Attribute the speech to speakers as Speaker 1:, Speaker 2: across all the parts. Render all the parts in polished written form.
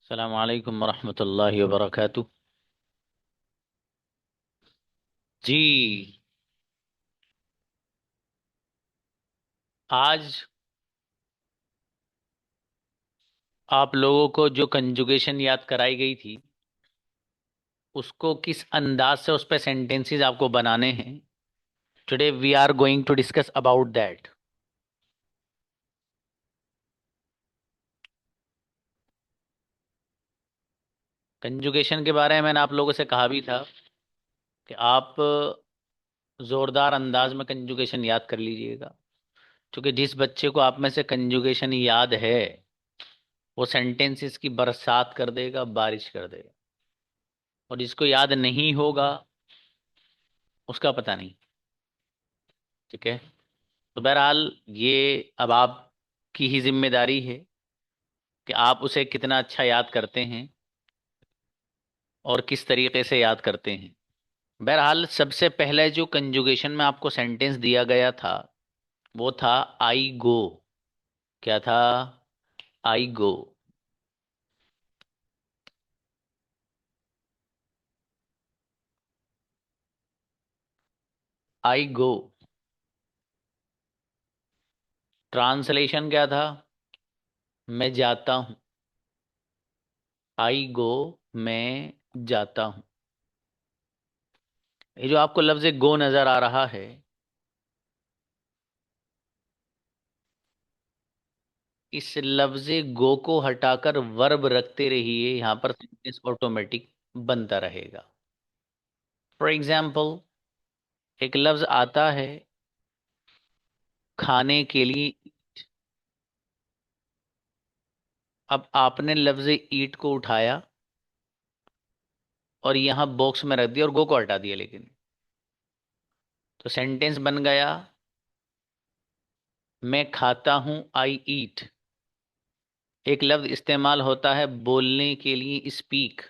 Speaker 1: अस्सलामु अलैकुम वरहमतुल्लाहि वबरकातुह। जी, आज आप लोगों को जो कंजुगेशन याद कराई गई थी उसको किस अंदाज से उस पे सेंटेंसेस आपको बनाने हैं। Today we are going to discuss about that. Conjugation के बारे में मैंने आप लोगों से कहा भी था कि आप जोरदार अंदाज में कंजुगेशन याद कर लीजिएगा, क्योंकि जिस बच्चे को आप में से कंजुगेशन याद है वो सेंटेंसेस की बरसात कर देगा, बारिश कर देगा। और जिसको याद नहीं होगा उसका पता नहीं। ठीक है, तो बहरहाल ये अब आपकी ही जिम्मेदारी है कि आप उसे कितना अच्छा याद करते हैं और किस तरीके से याद करते हैं। बहरहाल सबसे पहले जो कंजुगेशन में आपको सेंटेंस दिया गया था वो था आई गो। क्या था? आई गो। आई गो ट्रांसलेशन क्या था? मैं जाता हूँ। आई गो, मैं जाता हूँ। ये जो आपको लफ्ज गो नजर आ रहा है, इस लफ्ज गो को हटाकर वर्ब रखते रहिए, यहां पर सेंटेंस ऑटोमेटिक बनता रहेगा। फॉर एग्जाम्पल, एक लफ्ज आता है खाने के लिए। अब आपने लफ्ज ईट को उठाया और यहां बॉक्स में रख दिया और गो को हटा दिया, लेकिन तो सेंटेंस बन गया मैं खाता हूं, आई ईट। एक लफ्ज इस्तेमाल होता है बोलने के लिए, स्पीक।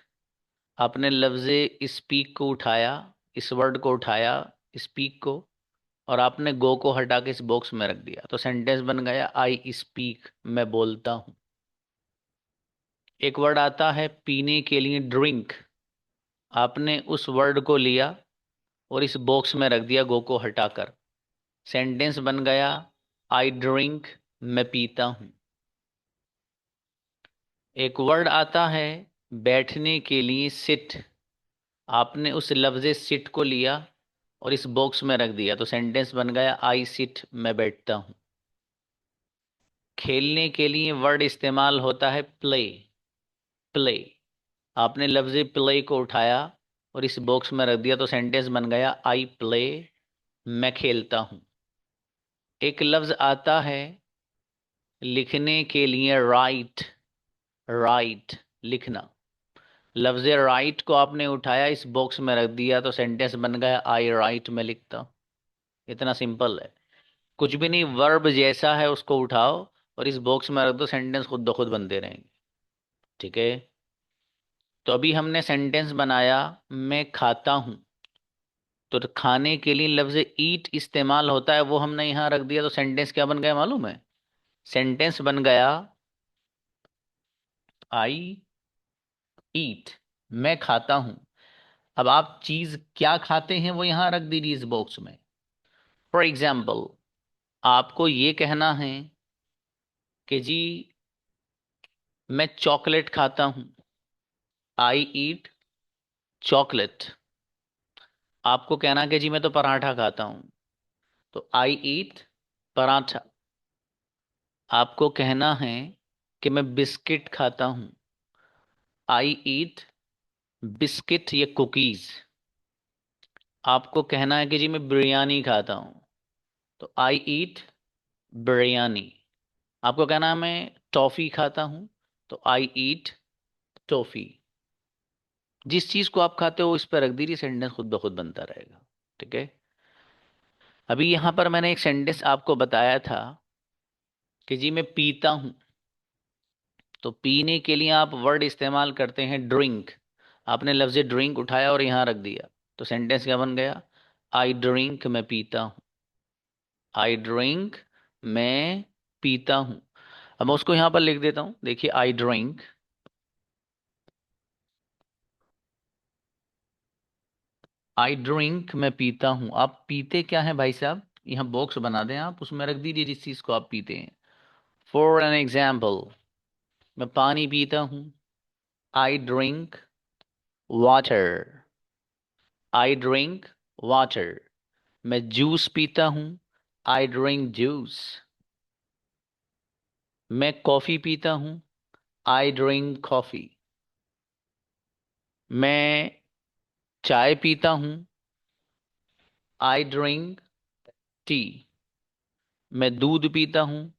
Speaker 1: आपने लफ्ज स्पीक को उठाया, इस वर्ड को उठाया, स्पीक को, और आपने गो को हटा के इस बॉक्स में रख दिया, तो सेंटेंस बन गया आई स्पीक, मैं बोलता हूं। एक वर्ड आता है पीने के लिए, ड्रिंक। आपने उस वर्ड को लिया और इस बॉक्स में रख दिया गो को हटाकर, सेंटेंस बन गया आई ड्रिंक, मैं पीता हूं। एक वर्ड आता है बैठने के लिए, सिट। आपने उस लफ्ज सिट को लिया और इस बॉक्स में रख दिया, तो सेंटेंस बन गया आई सिट, मैं बैठता हूं। खेलने के लिए वर्ड इस्तेमाल होता है प्ले। प्ले। आपने लफ्ज प्ले को उठाया और इस बॉक्स में रख दिया, तो सेंटेंस बन गया आई प्ले, मैं खेलता हूं। एक लफ्ज आता है लिखने के लिए, राइट। राइट, लिखना। लफ्ज राइट को आपने उठाया, इस बॉक्स में रख दिया, तो सेंटेंस बन गया आई राइट, मैं लिखता हूं। इतना सिंपल है। कुछ भी नहीं, वर्ब जैसा है उसको उठाओ और इस बॉक्स में रख दो, सेंटेंस खुद ब खुद बनते रहेंगे। ठीक है, तो अभी हमने सेंटेंस बनाया मैं खाता हूं। तो खाने के लिए लफ्ज ईट इस्तेमाल होता है, वो हमने यहां रख दिया, तो सेंटेंस क्या बन गया मालूम है? सेंटेंस बन गया आई ईट, मैं खाता हूं। अब आप चीज क्या खाते हैं वो यहां रख दीजिए इस बॉक्स में। फॉर एग्जाम्पल, आपको ये कहना है कि जी मैं चॉकलेट खाता हूं, आई ईट चॉकलेट। आपको कहना है कि जी मैं तो पराठा खाता हूं, तो आई ईट पराठा। आपको कहना है कि मैं बिस्किट खाता हूं, आई ईट बिस्किट या कुकीज। आपको कहना है कि जी मैं बिरयानी खाता हूं, तो आई ईट बिरयानी। आपको कहना है मैं टॉफी खाता हूं, तो आई ईट टॉफी। जिस चीज को आप खाते हो इस पर रख दीजिए, सेंटेंस खुद ब खुद बनता रहेगा। ठीक है, अभी यहां पर मैंने एक सेंटेंस आपको बताया था कि जी मैं पीता हूं। तो पीने के लिए आप वर्ड इस्तेमाल करते हैं ड्रिंक। आपने लफ्ज ड्रिंक उठाया और यहां रख दिया, तो सेंटेंस क्या बन गया? आई ड्रिंक, मैं पीता हूं। आई ड्रिंक, मैं पीता हूं। अब मैं उसको यहां पर लिख देता हूं, देखिए आई ड्रिंक, आई ड्रिंक, मैं पीता हूं। आप पीते क्या है भाई साहब? यहाँ बॉक्स बना दें, आप उसमें रख दीजिए जिस चीज को आप पीते हैं। फॉर एन एग्जाम्पल, मैं पानी पीता हूं। I drink water. I drink water. मैं जूस पीता हूं। I drink juice. मैं कॉफी पीता हूं। I drink coffee. मैं चाय पीता हूं। I drink tea. मैं दूध पीता हूं।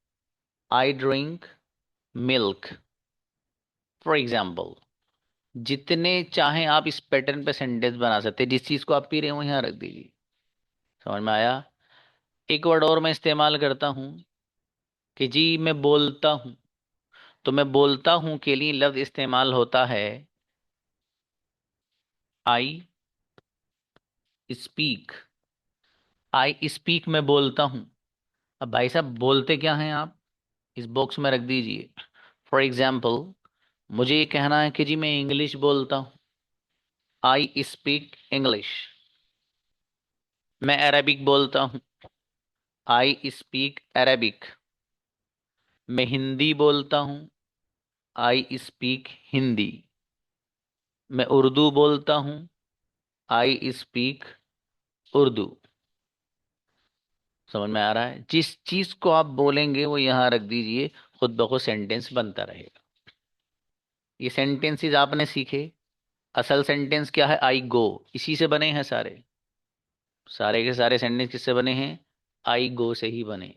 Speaker 1: I drink milk. For example, जितने चाहें आप इस पैटर्न पे सेंटेंस बना सकते हैं। जिस चीज को आप पी रहे हो यहाँ रख दीजिए। समझ में आया? एक वर्ड और मैं इस्तेमाल करता हूं कि जी मैं बोलता हूं। तो मैं बोलता हूं के लिए लफ्ज इस्तेमाल होता है आई स्पीक। आई स्पीक, मैं बोलता हूं। अब भाई साहब बोलते क्या हैं आप? इस बॉक्स में रख दीजिए। फॉर एग्जाम्पल, मुझे ये कहना है कि जी मैं इंग्लिश बोलता हूं। I speak English. मैं अरेबिक बोलता हूं। I speak Arabic. मैं हिंदी बोलता हूं। I speak Hindi. मैं उर्दू बोलता हूं। I speak Urdu. समझ में आ रहा है? जिस चीज को आप बोलेंगे वो यहां रख दीजिए, खुद ब खुद सेंटेंस बनता रहेगा। ये सेंटेंसेस आपने सीखे। असल सेंटेंस क्या है? आई गो। इसी से बने हैं सारे। सारे के सारे सेंटेंस किससे बने हैं? आई गो से ही बने।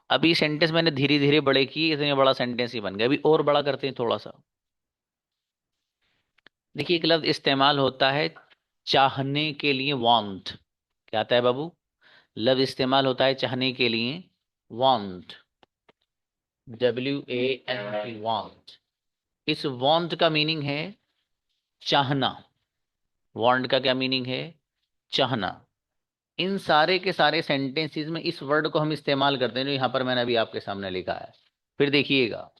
Speaker 1: अभी सेंटेंस मैंने धीरे धीरे बड़े किए, इतने बड़ा सेंटेंस ही बन गया। अभी और बड़ा करते हैं थोड़ा सा। देखिए, एक लफ्ज इस्तेमाल होता है चाहने के लिए, वांट। क्या आता है बाबू? लफ्ज इस्तेमाल होता है चाहने के लिए, वांट। WANT, want. इस वांट का मीनिंग है चाहना। वांट का क्या मीनिंग है? चाहना। इन सारे के सारे सेंटेंसेस में इस वर्ड को हम इस्तेमाल करते हैं जो यहां पर मैंने अभी आपके सामने लिखा है। फिर देखिएगा।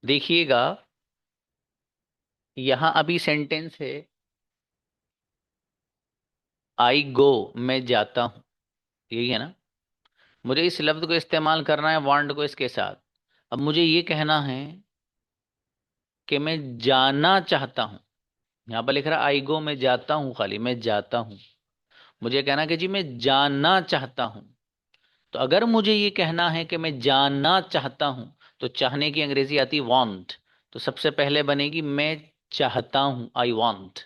Speaker 1: देखिएगा, यहां अभी सेंटेंस है आई गो, मैं जाता हूं। यही है ना? मुझे इस लफ्ज को इस्तेमाल करना है वांट को इसके साथ। अब मुझे ये कहना है कि मैं जाना चाहता हूं। यहां पर लिख रहा है आई गो, मैं जाता हूं, खाली मैं जाता हूं। मुझे कहना कि जी मैं जानना चाहता हूं। तो अगर मुझे ये कहना है कि मैं जानना चाहता हूं, तो चाहने की अंग्रेजी आती है वांट। तो सबसे पहले बनेगी मैं चाहता हूं, आई वांट।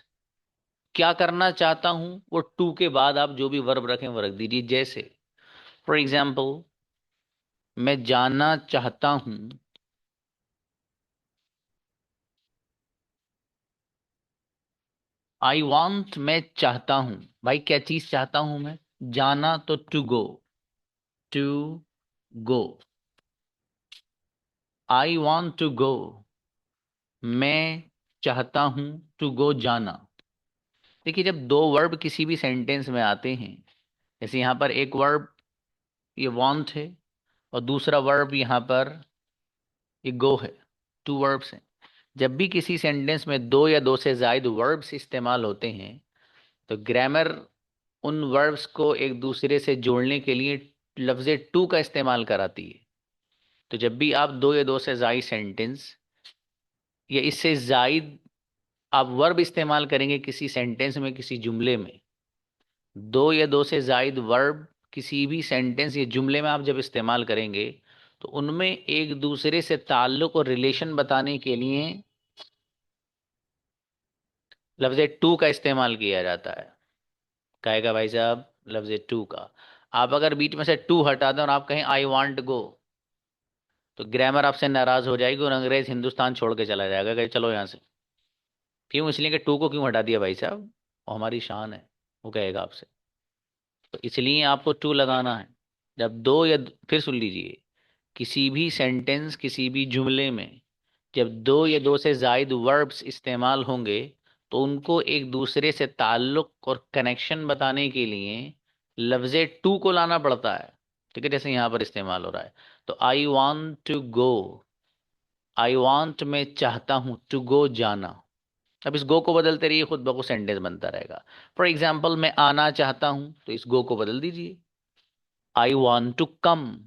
Speaker 1: क्या करना चाहता हूं, वो टू के बाद आप जो भी वर्ब रखें वो रख दीजिए। जैसे फॉर एग्जाम्पल, मैं जानना चाहता हूं आई वांट, मैं चाहता हूं। भाई क्या चीज चाहता हूं मैं? जाना, तो to go. To go. I want to go. मैं चाहता हूं टू गो, जाना। देखिए, जब दो वर्ब किसी भी सेंटेंस में आते हैं, जैसे यहां पर एक वर्ब ये वांट है और दूसरा वर्ब यहां पर ये गो है। टू वर्ब्स हैं। जब भी किसी सेंटेंस में दो या दो से ज्यादा वर्ब्स इस्तेमाल होते हैं, तो ग्रामर उन वर्ब्स को एक दूसरे से जोड़ने के लिए लफ्ज टू का इस्तेमाल कराती है। तो जब भी आप दो या दो से ज्यादा सेंटेंस या इससे जायद आप वर्ब इस्तेमाल करेंगे किसी सेंटेंस में, किसी जुमले में, दो या दो से जायद वर्ब किसी भी सेंटेंस या जुमले में आप जब इस्तेमाल करेंगे, तो उनमें एक दूसरे से ताल्लुक और रिलेशन बताने के लिए लफ्ज टू का इस्तेमाल किया जाता है। कहेगा भाई साहब लफ्ज टू का। आप अगर बीच में से टू हटा दें और आप कहें आई वांट गो, तो ग्रामर आपसे नाराज हो जाएगी और अंग्रेज हिंदुस्तान छोड़ के चला जाएगा कि चलो यहाँ से। क्यों? इसलिए कि टू को क्यों हटा दिया भाई साहब? वो हमारी शान है। वो कहेगा आपसे। तो इसलिए आपको टू लगाना है। जब दो या फिर सुन लीजिए, किसी भी सेंटेंस, किसी भी जुमले में जब दो या दो से जायद वर्ब्स इस्तेमाल होंगे, तो उनको एक दूसरे से ताल्लुक और कनेक्शन बताने के लिए लफ्ज टू को लाना पड़ता है। ठीक है, जैसे यहाँ पर इस्तेमाल हो रहा है। तो I want to go, I want मैं चाहता हूँ, टू गो जाना। अब इस गो को बदलते रहिए, खुद ब खुद सेंटेंस बनता रहेगा। फॉर एग्जाम्पल, मैं आना चाहता हूँ, तो इस गो को बदल दीजिए, I want to come,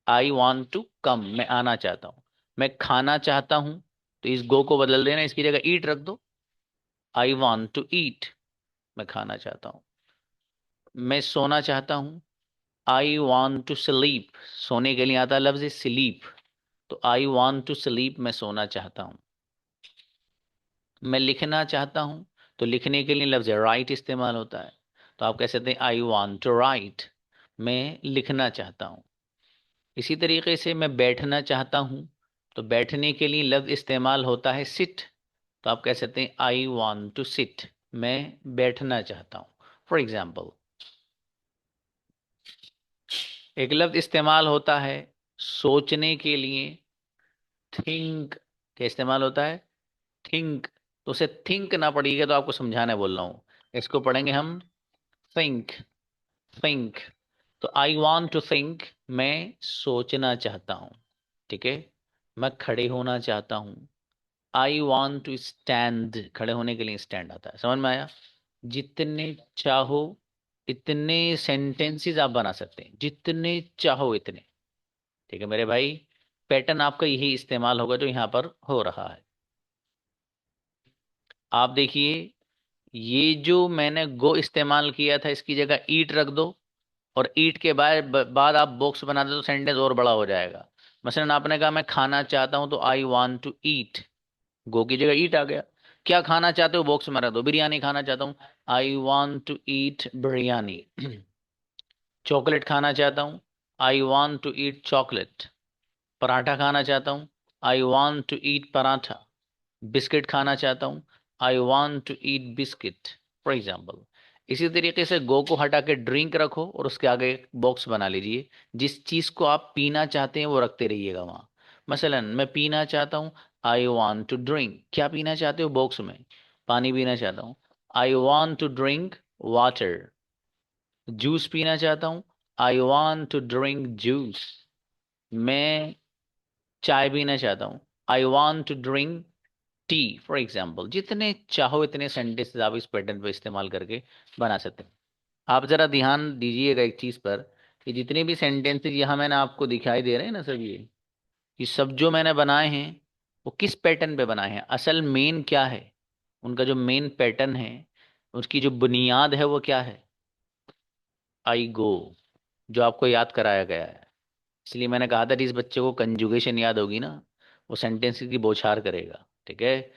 Speaker 1: I want to come, मैं आना चाहता हूँ। मैं खाना चाहता हूँ, तो इस गो को बदल देना, इसकी जगह ईट रख दो, आई वॉन्ट टू ईट, मैं खाना चाहता हूँ। मैं सोना चाहता हूँ, आई वॉन्ट टू स्लीप, सोने के लिए आता लफ्ज स्लीप, तो आई वॉन्ट टू स्लीप, मैं सोना चाहता हूँ। मैं लिखना चाहता हूँ, तो लिखने के लिए लफ्ज राइट इस्तेमाल होता है, तो आप कह सकते हैं आई वॉन्ट टू राइट, मैं लिखना चाहता हूँ। इसी तरीके से मैं बैठना चाहता हूँ, तो बैठने के लिए लफ्ज इस्तेमाल होता है सिट, तो आप कह सकते हैं आई वॉन्ट टू सिट, मैं बैठना चाहता हूँ। फॉर एग्जाम्पल, एक लफ्ज इस्तेमाल होता है सोचने के लिए, थिंक, क्या इस्तेमाल होता है, थिंक, तो उसे थिंक ना पढ़िएगा, तो आपको समझाने बोल रहा हूँ, इसको पढ़ेंगे हम थिंक, थिंक। तो आई वॉन्ट टू थिंक, मैं सोचना चाहता हूँ, ठीक है। मैं खड़े होना चाहता हूँ, आई वॉन्ट टू स्टैंड, खड़े होने के लिए स्टैंड आता है, समझ में आया। जितने चाहो इतने सेंटेंसेस आप बना सकते हैं, जितने चाहो इतने, ठीक है मेरे भाई। पैटर्न आपका यही इस्तेमाल होगा जो यहाँ पर हो रहा है। आप देखिए, ये जो मैंने गो इस्तेमाल किया था, इसकी जगह ईट रख दो, और ईट के बाद आप बॉक्स बना दो, तो सेंटेंस और बड़ा हो जाएगा। मसलन आपने कहा मैं खाना चाहता हूं, तो आई वांट टू ईट, गो की जगह ईट आ गया। क्या खाना चाहते हो, बॉक्स में रख दो, बिरयानी खाना चाहता हूँ, I want to eat biryani. Chocolate खाना चाहता हूँ, आई वांट टू ईट चॉकलेट। पराठा खाना चाहता हूँ, I want to eat paratha. Biscuit खाना चाहता हूँ, I want to eat biscuit, for example. इसी तरीके से गो को हटा के ड्रिंक रखो, और उसके आगे एक बॉक्स बना लीजिए, जिस चीज को आप पीना चाहते हैं वो रखते रहिएगा वहां। मसलन मैं पीना चाहता हूँ, आई वांट टू ड्रिंक, क्या पीना चाहते हो बॉक्स में, पानी पीना चाहता हूँ, I want to drink water. Juice पीना चाहता हूँ, I want to drink juice. मैं चाय पीना चाहता हूँ, I want to drink tea, for example. जितने चाहो इतने सेंटेंसेस आप इस पैटर्न पर इस्तेमाल करके बना सकते हैं। आप जरा ध्यान दीजिएगा एक चीज पर, कि जितने भी सेंटेंसेस यहाँ मैंने आपको दिखाई दे रहे हैं ना सर, ये सब जो मैंने बनाए हैं, वो किस पैटर्न पे बनाए हैं, असल मेन क्या है, उनका जो मेन पैटर्न है, उसकी जो बुनियाद है वो क्या है, आई गो, जो आपको याद कराया गया है। इसलिए मैंने कहा था, जिस बच्चे को कंजुगेशन याद होगी ना, वो सेंटेंस की बौछार करेगा, ठीक है।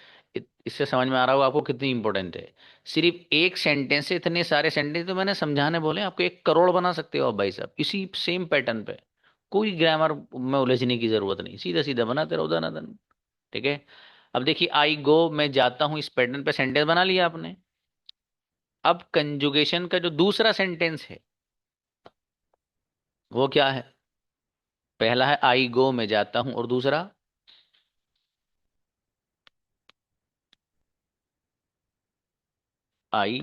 Speaker 1: इससे समझ में आ रहा होगा आपको कितनी इंपॉर्टेंट है। सिर्फ एक सेंटेंस से इतने सारे सेंटेंस, तो मैंने समझाने बोले आपको, 1 करोड़ बना सकते हो आप भाई साहब, इसी सेम पैटर्न पे। कोई ग्रामर में उलझने की जरूरत नहीं, सीधा सीधा बनाते रहो दनादन, ठीक है। अब देखिए, आई गो, मैं जाता हूं, इस पैटर्न पे सेंटेंस बना लिया आपने। अब कंजुगेशन का जो दूसरा सेंटेंस है, वो क्या है। पहला है आई गो, मैं जाता हूं, और दूसरा I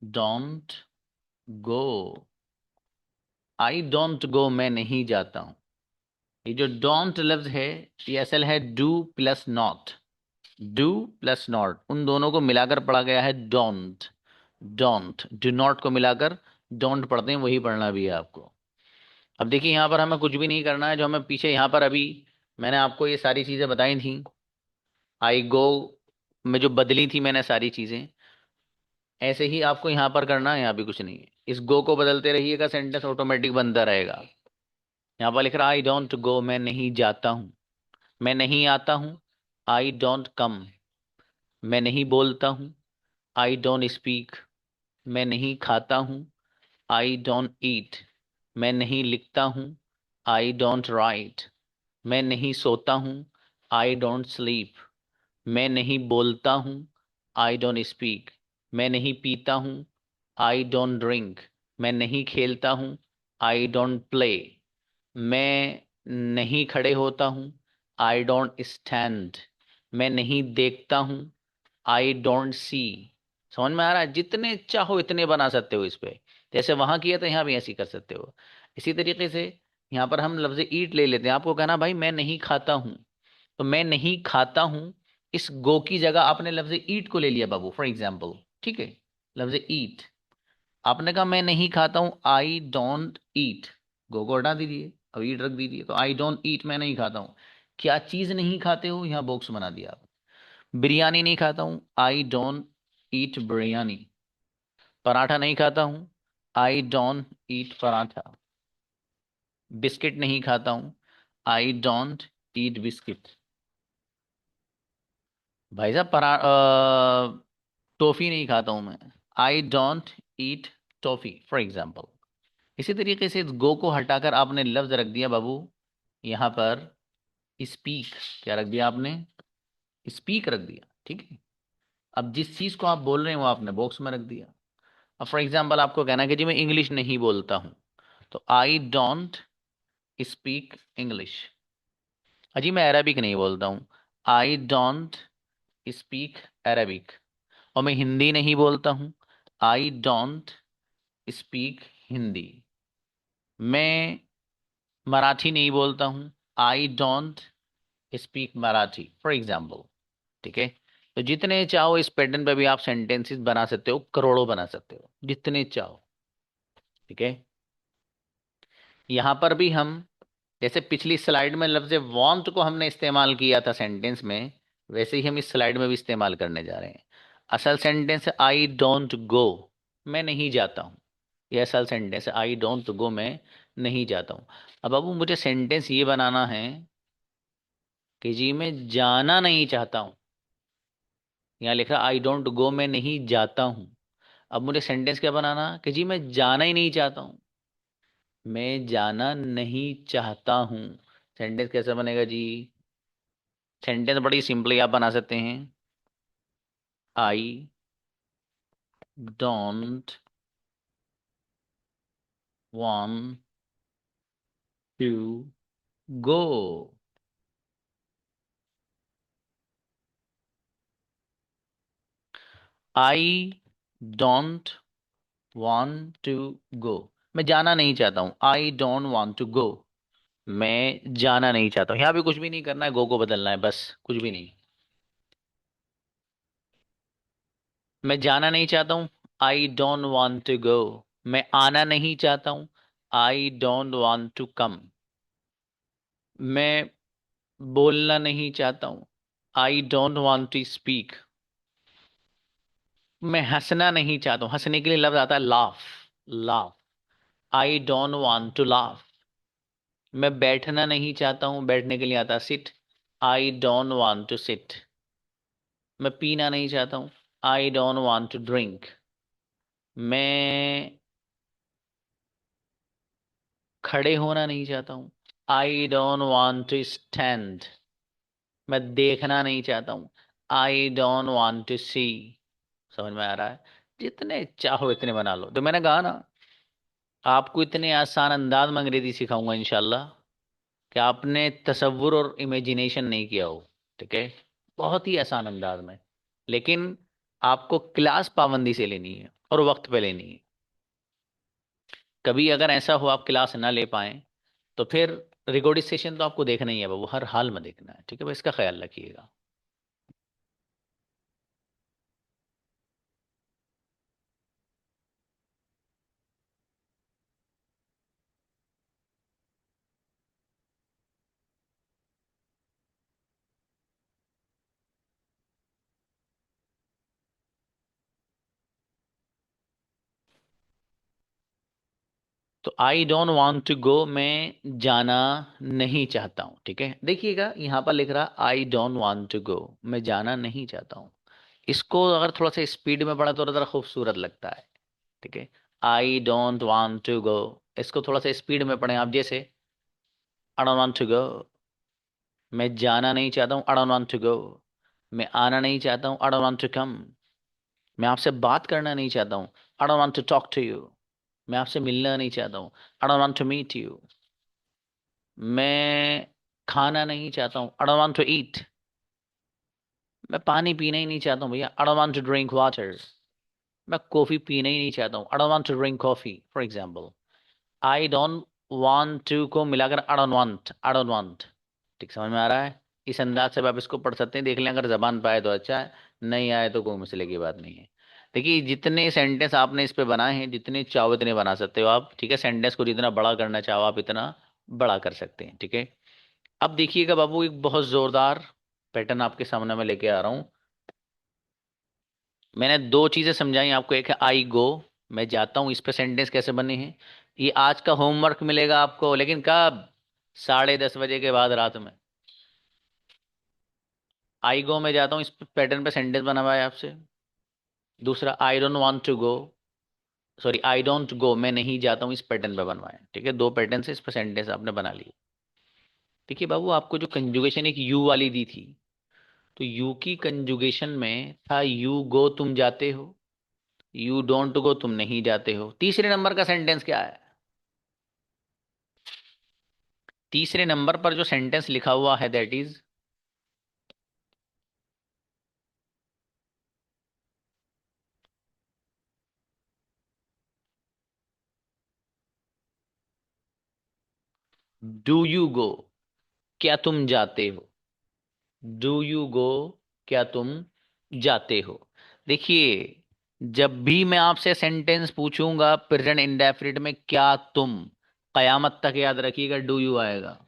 Speaker 1: don't go, I don't go, मैं नहीं जाता हूं। ये जो डोंट लफ्ज है, ये असल है do plus not, do plus not, उन दोनों को मिलाकर पढ़ा गया है डोंट। डोंट डू नॉट को मिलाकर डोंट पढ़ते हैं, वही पढ़ना भी है आपको। अब देखिए, यहाँ पर हमें कुछ भी नहीं करना है, जो हमें पीछे यहाँ पर अभी मैंने आपको ये सारी चीजें बताई थी, आई गो में जो बदली थी मैंने सारी चीजें, ऐसे ही आपको यहाँ पर करना है, यहाँ भी कुछ नहीं है। इस गो को बदलते रहिएगा, सेंटेंस ऑटोमेटिक बनता रहेगा। यहाँ पर लिख रहा आई डोंट गो, मैं नहीं जाता हूँ। मैं नहीं आता हूँ, आई डोंट कम। मैं नहीं बोलता हूँ, आई डोंट स्पीक। मैं नहीं खाता हूँ, आई डोंट ईट। मैं नहीं लिखता हूँ, आई डोंट राइट। मैं नहीं सोता हूँ, आई डोंट स्लीप। मैं नहीं बोलता हूँ, आई डोंट स्पीक। मैं नहीं पीता हूँ, आई डोंट ड्रिंक। मैं नहीं खेलता हूँ, आई डोंट प्ले। मैं नहीं खड़े होता हूँ, आई डोंट स्टैंड। मैं नहीं देखता हूँ, आई डोंट सी। समझ में आ रहा है, जितने चाहो इतने बना सकते हो इस पे। जैसे वहां किया तो यहाँ भी ऐसे ही कर सकते हो। इसी तरीके से यहाँ पर हम लफ्ज ईट ले लेते हैं। आपको कहना भाई मैं नहीं खाता हूँ, तो मैं नहीं खाता हूँ, इस गो की जगह आपने लफ्ज ईट को ले लिया बाबू, फॉर एग्जाम्पल। ठीक है, लफ्ज ईट, आपने कहा मैं नहीं खाता हूँ, आई डोंट ईट, गो को हटा दीजिए, अब ईट रख दीजिए, तो आई डोंट ईट, मैं नहीं खाता हूँ। क्या चीज नहीं खाते हो, यहाँ बॉक्स बना दिया आप। बिरयानी नहीं खाता हूँ, I don't eat biryani. Paratha नहीं खाता हूँ, I don't eat paratha. Biscuit नहीं खाता हूँ, आई डोंट ईट बिस्किट। भाई साहब टॉफी नहीं खाता हूँ मैं, I don't eat toffee, for example. इसी तरीके से इस गो को हटाकर आपने लफ्ज रख दिया बाबू यहाँ पर स्पीक। क्या रख दिया आपने, स्पीक रख दिया। ठीक है, अब जिस चीज को आप बोल रहे हैं वो आपने बॉक्स में रख दिया। अब फॉर एग्जाम्पल आपको कहना है कि जी मैं इंग्लिश नहीं बोलता हूँ, तो आई डोंट स्पीक इंग्लिश। अजी मैं अरबिक नहीं बोलता हूँ, आई डोंट स्पीक अरबिक। और मैं हिंदी नहीं बोलता हूँ, आई डोंट स्पीक हिंदी। मैं मराठी नहीं बोलता हूँ, I don't speak Marathi, for example. ठीक है, तो जितने चाहो इस पैटर्न पे भी आप सेंटेंसेस बना सकते हो, करोड़ों बना सकते हो, जितने चाहो। ठीक है, यहाँ पर भी हम जैसे पिछली स्लाइड में लफ्ज वांट को हमने इस्तेमाल किया था सेंटेंस में, वैसे ही हम इस स्लाइड में भी इस्तेमाल करने जा रहे हैं। असल सेंटेंस है आई डोंट गो, मैं नहीं जाता हूँ। ये असल सेंटेंस है, आई डोंट गो, मैं नहीं जाता हूँ। अब बाबू मुझे सेंटेंस ये बनाना है कि जी मैं जाना नहीं चाहता हूँ। यहाँ लिख रहा आई डोंट गो, मैं नहीं जाता हूँ। अब मुझे सेंटेंस क्या बनाना कि जी मैं जाना ही नहीं चाहता हूँ, मैं जाना नहीं चाहता हूँ। सेंटेंस कैसे बनेगा जी, सेंटेंस बड़ी सिंपली आप बना सकते हैं, I don't want to go. I don't want to go, मैं जाना नहीं चाहता हूँ, I don't want to go, मैं जाना नहीं चाहता हूँ। यहाँ भी कुछ भी नहीं करना है, गो को बदलना है बस, कुछ भी नहीं। मैं जाना नहीं चाहता हूँ, I don't want to go. मैं आना नहीं चाहता हूँ, I don't want to come. मैं बोलना नहीं चाहता हूँ, I don't want to speak. मैं हंसना नहीं चाहता हूँ, हंसने के लिए लफ्ज आता है laugh, laugh, I don't want to laugh. मैं बैठना नहीं चाहता हूँ, बैठने के लिए आता है sit, I don't want to sit. मैं पीना नहीं चाहता हूँ, I don't want to drink. मैं खड़े होना नहीं चाहता हूँ, I don't want to stand. मैं देखना नहीं चाहता हूँ, I don't want to see. समझ में आ रहा है, जितने चाहो इतने बना लो। तो मैंने कहा ना, आपको इतने आसान अंदाज में अंग्रेजी सिखाऊंगा इंशाल्लाह कि आपने तसव्वुर और इमेजिनेशन नहीं किया हो। ठीक है, बहुत ही आसान अंदाज में, लेकिन आपको क्लास पाबंदी से लेनी है और वक्त पे लेनी है। कभी अगर ऐसा हो आप क्लास ना ले पाए, तो फिर रिकॉर्डिंग सेशन तो आपको देखना ही है बाबू, हर हाल में देखना है। ठीक है, बस इसका ख्याल रखिएगा। तो I don't want to go, मैं जाना नहीं चाहता हूँ। ठीक है, देखिएगा यहाँ पर लिख रहा I don't want to go, मैं जाना नहीं चाहता हूँ। इसको अगर थोड़ा सा स्पीड में पढ़ा तो ज़रा खूबसूरत लगता है। ठीक है, I don't want to go, इसको थोड़ा सा स्पीड में पढ़ें आप, जैसे I don't want to go, मैं जाना नहीं चाहता हूँ, I don't want to go. मैं आना नहीं चाहता हूँ, I don't want to come. मैं आपसे बात करना नहीं चाहता हूँ, I don't want to talk to you. मैं आपसे मिलना नहीं चाहता हूँ, I don't want to meet you. मैं खाना नहीं चाहता हूँ, I don't want to eat. मैं पानी पीना ही नहीं चाहता हूँ भैया, I don't want to drink water. मैं कॉफी पीना ही नहीं चाहता हूँ, I don't want to drink coffee for example. I don't want to को मिलाकर I don't want, I don't want. ठीक समझ में आ रहा है? इस अंदाज से आप इसको पढ़ सकते हैं, देख लें अगर जबान पाए तो अच्छा है, नहीं आए तो कोई मसले की बात नहीं है। देखिए जितने सेंटेंस आपने इस पे बनाए हैं, जितने चाहो इतने बना सकते हो आप, ठीक है। सेंटेंस को जितना बड़ा करना चाहो आप इतना बड़ा कर सकते हैं, ठीक है। अब देखिएगा बाबू, एक बहुत जोरदार पैटर्न आपके सामने मैं लेके आ रहा हूँ। मैंने दो चीजें समझाई आपको, एक है आई गो, मैं जाता हूँ, इस पे सेंटेंस कैसे बने हैं। ये आज का होमवर्क मिलेगा आपको, लेकिन कब? 10:30 बजे के बाद रात में। आई गो मैं जाता हूँ, इस पैटर्न पे सेंटेंस बना हुआ है आपसे। दूसरा I don't want to go, sorry I don't go, मैं नहीं जाता हूँ, इस पैटर्न पे बनवाए, ठीक है। दो पैटर्न से इस पे सेंटेंस आपने बना लिए। देखिए बाबू, आपको जो कंजुगेशन एक यू वाली दी थी, तो यू की कंजुगेशन में था यू गो तुम जाते हो, यू डोंट गो तुम नहीं जाते हो। तीसरे नंबर का सेंटेंस क्या है? तीसरे नंबर पर जो सेंटेंस लिखा हुआ है that is do you go, क्या तुम जाते हो। डू यू गो, क्या तुम जाते हो। देखिए, जब भी मैं आपसे सेंटेंस पूछूंगा प्रेजेंट इंडेफिनिट में क्या तुम, कयामत तक याद रखिएगा डू यू आएगा।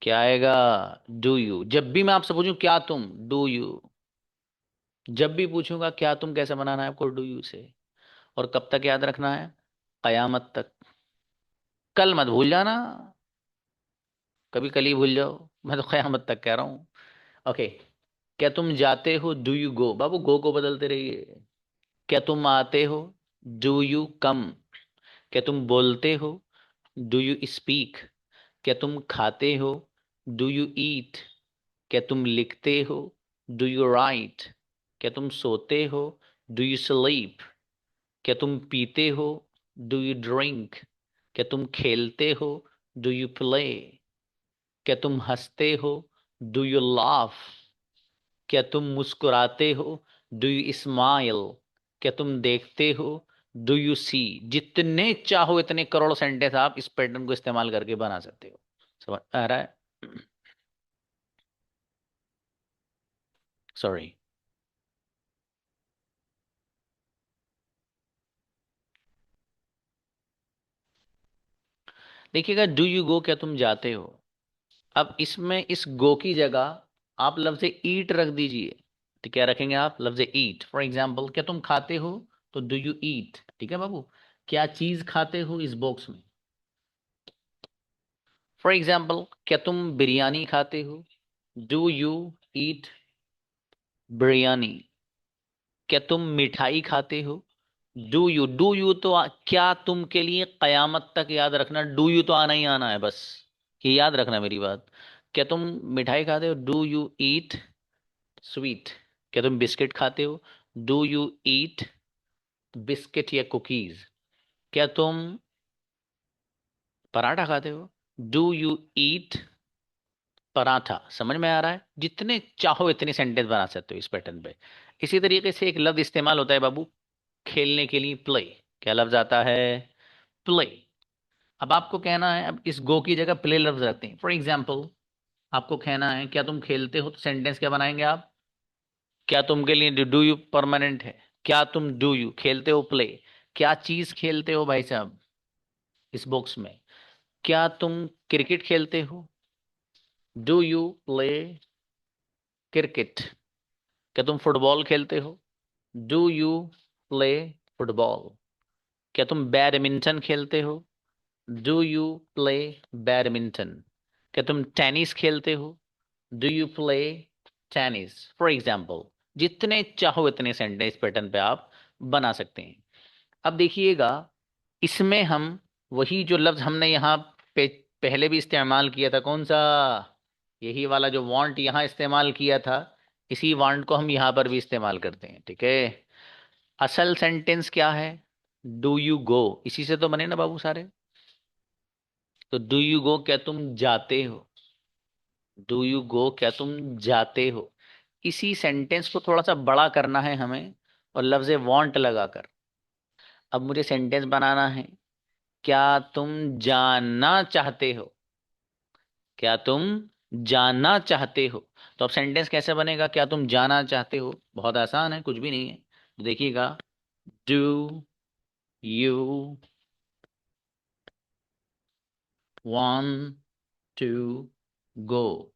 Speaker 1: क्या आएगा? Do you. जब भी मैं आपसे पूछूं क्या तुम, डू यू। जब भी पूछूंगा क्या तुम, कैसे बनाना है आपको, डू यू से। और कब तक याद रखना है? कयामत तक। कल मत भूल जाना, कभी कल ही भूल जाओ, मैं तो कयामत तक कह रहा हूँ। ओके। क्या तुम जाते हो, डू यू गो, बाबू गो को बदलते रहिए। क्या तुम आते हो, डू यू कम। क्या तुम बोलते हो, डू यू स्पीक। क्या तुम खाते हो, डू यू ईट। क्या तुम लिखते हो, डू यू राइट। क्या तुम सोते हो, डू यू स्लीप। क्या तुम पीते हो, डू यू ड्रिंक। क्या तुम खेलते हो, डू यू प्ले। क्या तुम हंसते हो, डू यू लाफ। क्या तुम मुस्कुराते हो, डू यू स्माइल। क्या तुम देखते हो, डू यू सी। जितने चाहो इतने करोड़ सेंटेंस आप इस पैटर्न को इस्तेमाल करके बना सकते हो। समझ आ रहा है? सॉरी। देखिएगा, डू यू गो, क्या तुम जाते हो। अब इसमें इस गो की जगह आप लफ्ज ईट रख दीजिए। तो क्या रखेंगे आप? लफ्ज ईट। फॉर एग्जाम्पल, क्या तुम खाते हो, तो डू यू ईट, ठीक है बाबू। क्या चीज खाते हो, इस बॉक्स में। फॉर एग्जाम्पल, क्या तुम बिरयानी खाते हो, डू यू ईट बिरयानी। क्या तुम मिठाई खाते हो, डू यू तो क्या तुम के लिए कयामत तक याद रखना, डू यू तो आना ही आना है बस, ये याद रखना मेरी बात। क्या तुम मिठाई खाते हो, डू यू ईट स्वीट। क्या तुम बिस्किट खाते हो, डू यू ईट बिस्किट या कुकीज। क्या तुम पराठा खाते हो, डू यू ईट पराठा। समझ में आ रहा है? जितने चाहो इतने सेंटेंस बना सकते हो इस पैटर्न पे। इसी तरीके से एक लफ्ज इस्तेमाल होता है बाबू खेलने के लिए, प्ले। क्या लफ्ज आता है? प्ले। अब आपको कहना है, अब इस गो की जगह प्ले लफ्ज रखते हैं। फॉर एग्जाम्पल, आपको कहना है क्या तुम खेलते हो, तो सेंटेंस क्या बनाएंगे आप? क्या तुम के लिए डू यू परमानेंट है, क्या तुम डू यू खेलते हो, प्ले। क्या चीज खेलते हो भाई साहब, इस बॉक्स में। क्या तुम क्रिकेट खेलते हो, डू यू प्ले क्रिकेट। क्या तुम फुटबॉल खेलते हो, डू यू प्ले फुटबॉल। क्या तुम बैडमिंटन खेलते हो, डू यू प्ले बैडमिंटन। क्या तुम टेनिस खेलते हो, do you play tennis. For example, जितने चाहो इतने सेंटेंस पैटर्न पे आप बना सकते हैं। अब देखिएगा, इसमें हम वही जो लफ्ज हमने यहाँ पे पहले भी इस्तेमाल किया था, कौन सा? यही वाला जो वांट यहाँ इस्तेमाल किया था, इसी वांट को हम यहाँ पर भी इस्तेमाल करते हैं, ठीक है। असल सेंटेंस क्या है? डू यू गो, इसी से तो बने ना बाबू सारे। तो डू यू गो, क्या तुम जाते हो, डू यू गो, क्या तुम जाते हो। इसी सेंटेंस को थोड़ा सा बड़ा करना है हमें, और लफ्ज वांट लगाकर। अब मुझे सेंटेंस बनाना है, क्या तुम जानना चाहते हो? क्या तुम जानना चाहते हो? तो अब सेंटेंस कैसे बनेगा, क्या तुम जाना चाहते हो? बहुत आसान है, कुछ भी नहीं है। तो देखिएगा, do you want to go?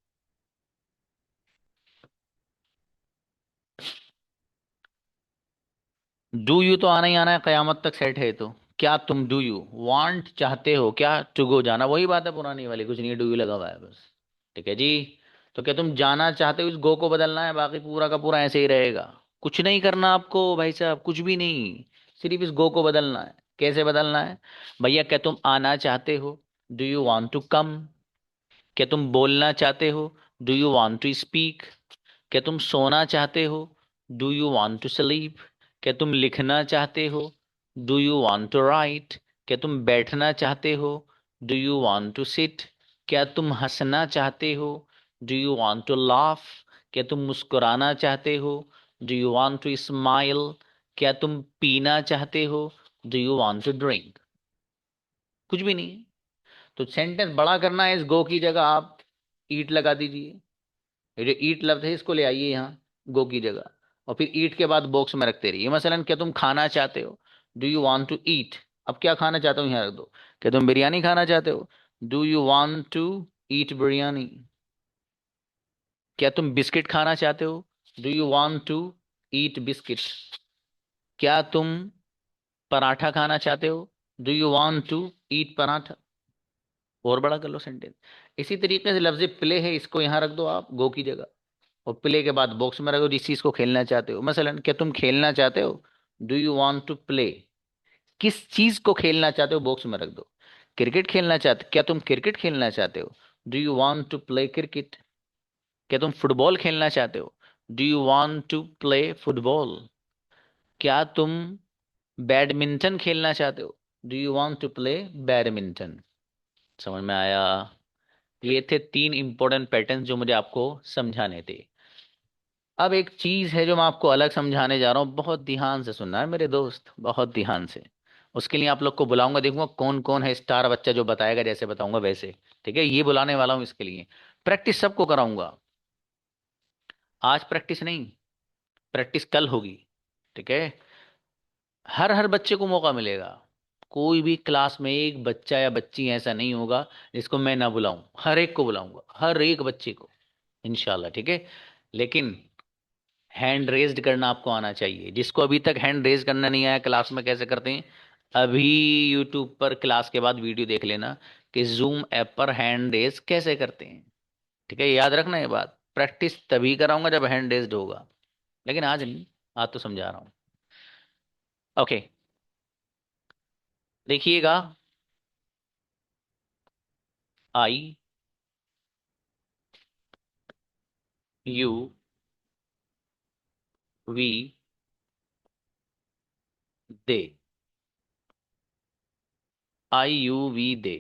Speaker 1: Do you तो आना ही आना है, कयामत तक सेट है। तो क्या तुम, डू यू वांट, चाहते हो, क्या टू गो, जाना, वही बात है पुरानी वाली, कुछ नहीं है, डू यू लगा हुआ है बस। ठीक है जी। तो क्या तुम जाना चाहते हो, इस गो को बदलना है, बाकी पूरा का पूरा ऐसे ही रहेगा। कुछ नहीं करना आपको भाई साहब, कुछ भी नहीं, सिर्फ इस गो को बदलना है। कैसे बदलना है भैया? क्या तुम आना चाहते हो? Do you want to come? क्या तुम बोलना चाहते हो? Do you want to speak? क्या तुम सोना चाहते हो? Do you want to sleep? क्या तुम लिखना चाहते हो? Do you want to write? क्या तुम बैठना चाहते हो? Do you want to sit? क्या तुम हंसना चाहते हो? Do you want to laugh? क्या तुम मुस्कुराना चाहते हो? Do you want to smile? क्या तुम पीना चाहते हो? Do you want to drink? कुछ भी नहीं है। तो सेंटेंस बड़ा करना है, इस गो की जगह आप ईट लगा दीजिए। ये जो ईट लफ्ज है इसको ले आइए यहाँ गो की जगह, और फिर ईट के बाद बॉक्स में रखते रहिए। मसलन क्या तुम खाना चाहते हो? Do you want to eat? अब क्या खाना चाहते हो यहाँ रख दो। क्या तुम बिरयानी खाना चाहते हो? Do you want to eat biryani? क्या तुम बिस्किट खाना चाहते हो? Do you want to eat biscuit? क्या तुम पराठा खाना चाहते हो? Do you want to eat paratha? और बड़ा कर लो सेंटेंस। इसी तरीके से लफ्ज प्ले है, इसको यहाँ रख दो आप गो की जगह, और प्ले के बाद बॉक्स में रखो जिस चीज को खेलना चाहते हो। मसलन क्या तुम खेलना चाहते हो? Do you want to play? किस चीज को खेलना चाहते हो, बॉक्स में रख दो। क्रिकेट खेलना चाहते, क्या तुम क्रिकेट खेलना चाहते हो? Do you want to play cricket? क्या तुम फुटबॉल खेलना चाहते हो? Do you want to play football? क्या तुम बैडमिंटन खेलना चाहते हो? Do you want to play badminton? समझ में आया? ये थे तीन इंपॉर्टेंट पैटर्न जो मुझे आपको समझाने थे। अब एक चीज है जो मैं आपको अलग समझाने जा रहा हूँ, बहुत ध्यान से सुनना है मेरे दोस्त, बहुत ध्यान से। उसके लिए आप लोग को बुलाऊंगा, देखूंगा कौन कौन है स्टार बच्चा जो बताएगा जैसे बताऊंगा वैसे। ठीक है, ये बुलाने वाला हूँ इसके लिए। प्रैक्टिस सबको कराऊंगा। आज प्रैक्टिस नहीं, प्रैक्टिस कल होगी। ठीक है, हर हर बच्चे को मौका मिलेगा। कोई भी क्लास में एक बच्चा या बच्ची ऐसा नहीं होगा जिसको मैं ना बुलाऊं, हर एक को बुलाऊंगा, हर एक बच्चे को, इंशाल्लाह। ठीक है, लेकिन हैंड रेज्ड करना आपको आना चाहिए। जिसको अभी तक हैंड रेज करना नहीं आया क्लास में कैसे करते हैं, अभी यूट्यूब पर क्लास के बाद वीडियो देख लेना कि जूम ऐप पर हैंड रेज कैसे करते हैं। ठीक है, याद रखना ये बात, प्रैक्टिस तभी कराऊंगा जब हैंड रेज्ड होगा, लेकिन आज नहीं, आज तो समझा रहा हूँ। ओके, देखिएगा। I, you, we, they. I you we they.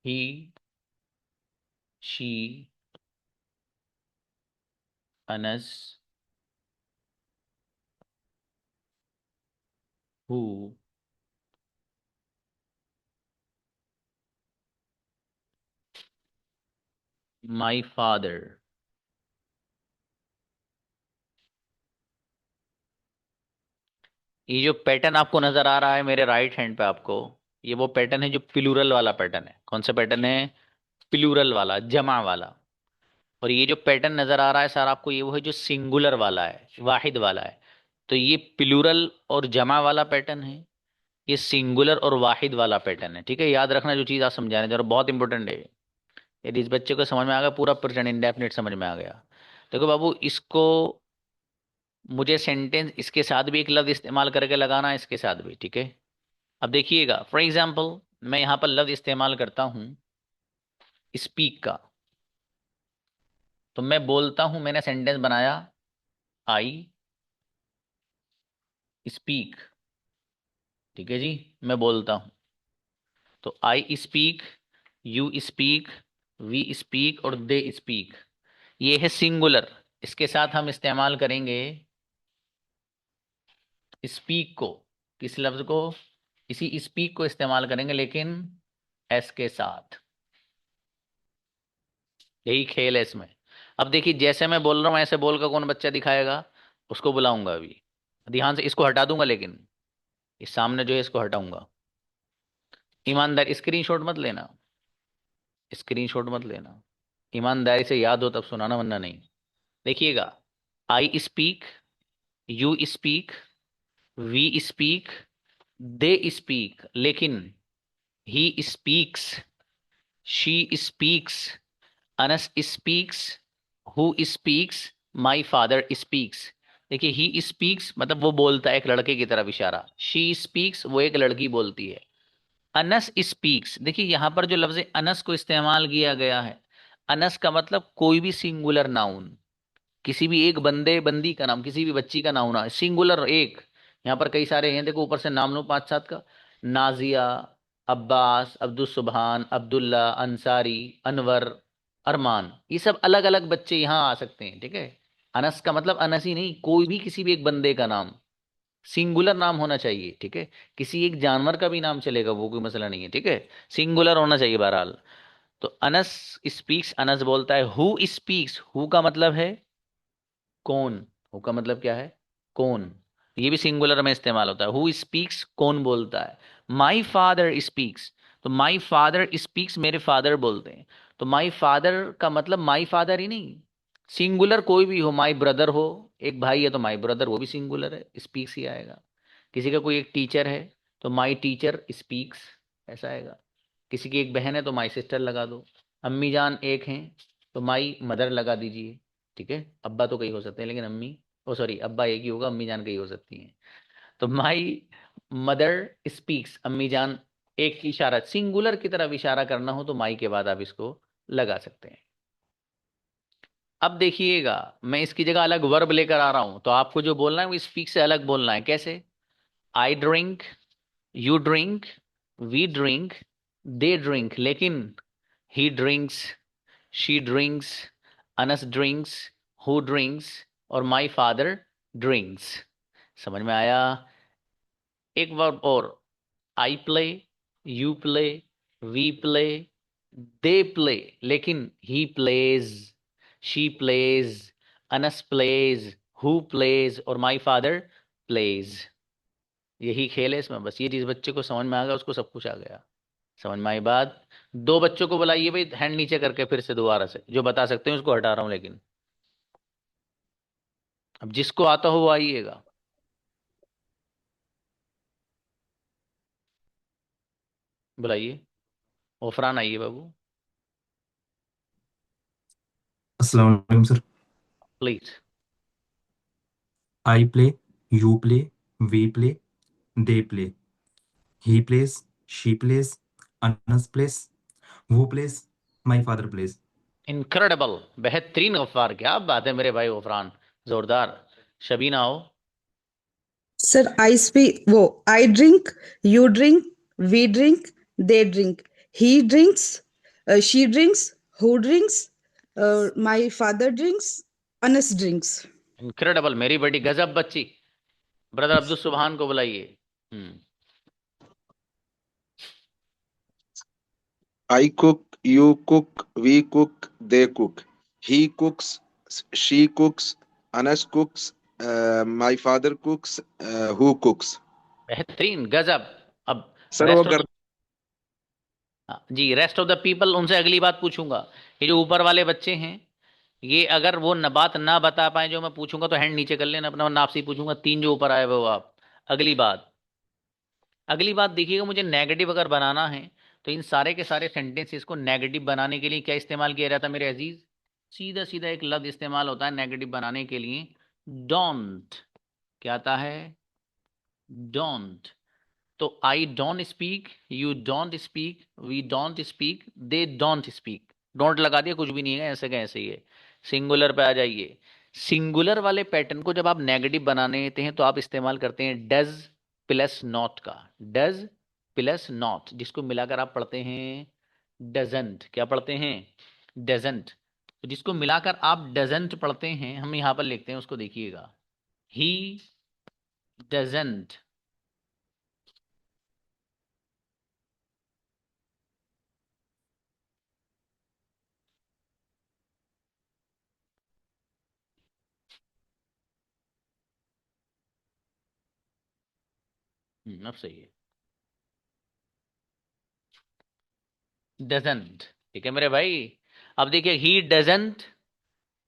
Speaker 1: He, she, Anas, who, my father. ये जो पैटर्न आपको नजर आ रहा है मेरे राइट हैंड पे आपको, ये वो पैटर्न है जो प्लूरल वाला पैटर्न है। कौन सा पैटर्न है? प्लूरल वाला, जमा वाला। और ये जो पैटर्न नजर आ रहा है सर आपको, ये वो है जो सिंगुलर वाला है, वाहिद वाला है। तो ये प्लूरल और जमा वाला पैटर्न है, ये सिंगुलर और वाहिद वाला पैटर्न है। ठीक है, याद रखना जो चीज आप समझाने जा रहे हो, बहुत इंपॉर्टेंट है। यदि इस बच्चे को समझ में आ गया, पूरा प्रेजेंट इंडेफिनिट समझ में आ गया। देखो बाबू, इसको मुझे सेंटेंस इसके साथ भी एक लफ्ज इस्तेमाल करके लगाना है, इसके साथ भी। ठीक है, अब देखिएगा, फॉर एग्जाम्पल मैं यहां पर लफ्ज इस्तेमाल करता हूं स्पीक का। तो मैं बोलता हूं, मैंने सेंटेंस बनाया, आई स्पीक। ठीक है जी, मैं बोलता हूं। तो I speak, you speak, we speak और दे स्पीक, ये है सिंगुलर। इसके साथ हम इस्तेमाल करेंगे स्पीक को, किस लफ्ज को, इसी स्पीक को इस्तेमाल करेंगे लेकिन एस के साथ। यही खेल है इसमें। अब देखिए जैसे मैं बोल रहा हूं ऐसे बोल कर कौन बच्चा दिखाएगा, उसको बुलाऊंगा अभी। ध्यान से, इसको हटा दूंगा लेकिन इस सामने जो है इसको हटाऊंगा। ईमानदार, स्क्रीनशॉट मत लेना, स्क्रीनशॉट मत लेना, ईमानदारी से याद हो तब सुनाना वरना नहीं। देखिएगा, I speak, you speak, we speak, they speak, लेकिन he speaks, she speaks, Anas speaks, who speaks, my father speaks. देखिए ही स्पीक्स मतलब वो बोलता है, एक लड़के की तरफ इशारा। शी स्पीक्स वो एक लड़की बोलती है। अनस स्पीक्स, देखिए यहां पर जो लफ्ज अनस को इस्तेमाल किया गया है, अनस का मतलब कोई भी सिंगुलर नाउन, किसी भी एक बंदे बंदी का नाम, किसी भी बच्ची का नाम होना, सिंगुलर एक। यहाँ पर कई सारे हैं, देखो ऊपर से नाम लो 5-7 का। नाजिया, अब्बास, अब्दुल सुबहान, अब्दुल्ला, अंसारी, अनवर, अरमान, ये सब अलग अलग बच्चे यहाँ आ सकते हैं, ठीक है। अनस का मतलब अनस ही नहीं, कोई भी किसी भी एक बंदे का नाम, सिंगुलर नाम होना चाहिए, ठीक है। किसी एक जानवर का भी नाम चलेगा, वो कोई मसला नहीं है, ठीक है। सिंगुलर होना चाहिए बहरहाल। तो अनस स्पीक्स, अनस बोलता है। हु स्पीक्स, हु का मतलब है कौन, हु का मतलब क्या है, कौन। ये भी सिंगुलर में इस्तेमाल होता है। हु स्पीक्स, कौन बोलता है। माई फादर स्पीक्स, तो माई फादर स्पीक्स, मेरे फादर बोलते हैं। तो माई फादर का मतलब माई फादर ही नहीं, सिंगुलर कोई भी हो। माई ब्रदर हो, एक भाई है तो माई ब्रदर, वो भी सिंगुलर है, स्पीक्स ही आएगा। किसी का कोई एक टीचर है तो माई टीचर स्पीक्स, ऐसा आएगा। किसी की एक बहन है तो माई सिस्टर लगा दो। अम्मी जान एक हैं तो माई मदर लगा दीजिए, ठीक है। अब्बा तो कई हो सकते हैं लेकिन अम्मी, ओ सॉरी, अब्बा एक ही होगा, अम्मी जान कई हो सकती हैं। तो माई मदर स्पीक्स, अम्मी जान, एक की इशारा, सिंगुलर की तरफ इशारा करना हो तो माई के बाद आप इसको लगा सकते हैं। अब देखिएगा, मैं इसकी जगह अलग वर्ब लेकर आ रहा हूं, तो आपको जो बोलना है वो स्पीक से अलग बोलना है। कैसे? I drink, you drink, we drink, they drink, लेकिन he drinks, she drinks, Anas drinks, who drinks और माई फादर ड्रिंक्स। समझ में आया? एक वर्ब और, I play, you play, we play, they play, लेकिन he plays, she plays, Anas plays, who plays और my father pledge. यही खेल है इसमें, बस ये चीज बच्चे को समझ में आ गया, उसको सब कुछ आ गया। समझ में आई बात? दो बच्चों को बुलाइए भाई, हैंड नीचे करके फिर से दोबारा से, जो बता सकते हैं उसको हटा रहा हूं लेकिन। अब जिसको आता हो वो आइएगा, बुलाइए। ओफरान आइए बाबू,
Speaker 2: अस्सलाम वालेकुम sir.
Speaker 1: Please.
Speaker 2: I play, you play, we play, they play, he plays, she plays, Anas plays, वो plays, my father plays.
Speaker 1: Incredible, बेहतरीन गफ्फार, क्या बात है मेरे भाई गफरान, जोरदार। शबीना आओ।
Speaker 3: सर आई स्पीक वो I drink, you drink, we drink, they drink, he drinks, she drinks, who drinks, my father drinks, Anas drinks.
Speaker 1: Incredible, मेरी बेटी गजब बच्ची। ब्रदर अब्दुल सुबहान को बुलाइए। हम्म।
Speaker 4: I cook, you cook, we cook, they cook. He cooks, she cooks, Anas cooks, my father cooks, who cooks.
Speaker 1: बेहतरीन, गजब। अब
Speaker 4: सर वो
Speaker 1: रेस्ट ऑफ
Speaker 4: कर
Speaker 1: द, जी रेस्ट ऑफ द पीपल, उनसे अगली बात पूछूंगा। ये जो ऊपर वाले बच्चे हैं, ये अगर वो न बात ना बता पाए जो मैं पूछूंगा तो हैंड नीचे कर लेना अपना, वरना आपसे ही पूछूंगा। तीन जो ऊपर आए हुए हो आप। अगली बात, अगली बात देखिएगा, मुझे नेगेटिव अगर बनाना है तो इन सारे के सारे सेंटेंसेस को नेगेटिव बनाने के लिए क्या इस्तेमाल किया जाता है मेरे अजीज? सीधा सीधा एक लफ्ज इस्तेमाल होता है नेगेटिव बनाने के लिए, डोंट। क्या आता है? डोंट। तो I don't speak, you don't speak, we don't speak, they don't speak. Don't लगा दिया, कुछ भी नहीं है, ऐसे का ऐसे ही है। सिंगुलर पे आ जाइए। सिंगुलर वाले पैटर्न को जब आप नेगेटिव बनाने देते हैं तो आप इस्तेमाल करते हैं डज प्लस नॉट का। डज प्लस नॉट, जिसको मिलाकर आप पढ़ते हैं डजंट। क्या पढ़ते हैं? डजंट, तो जिसको मिलाकर आप डजंट पढ़ते हैं, हम यहाँ पर लिखते हैं उसको, देखिएगा, ही डजंट। अब सही है, डजंट। ठीक है मेरे भाई। अब देखिए, ही डजंट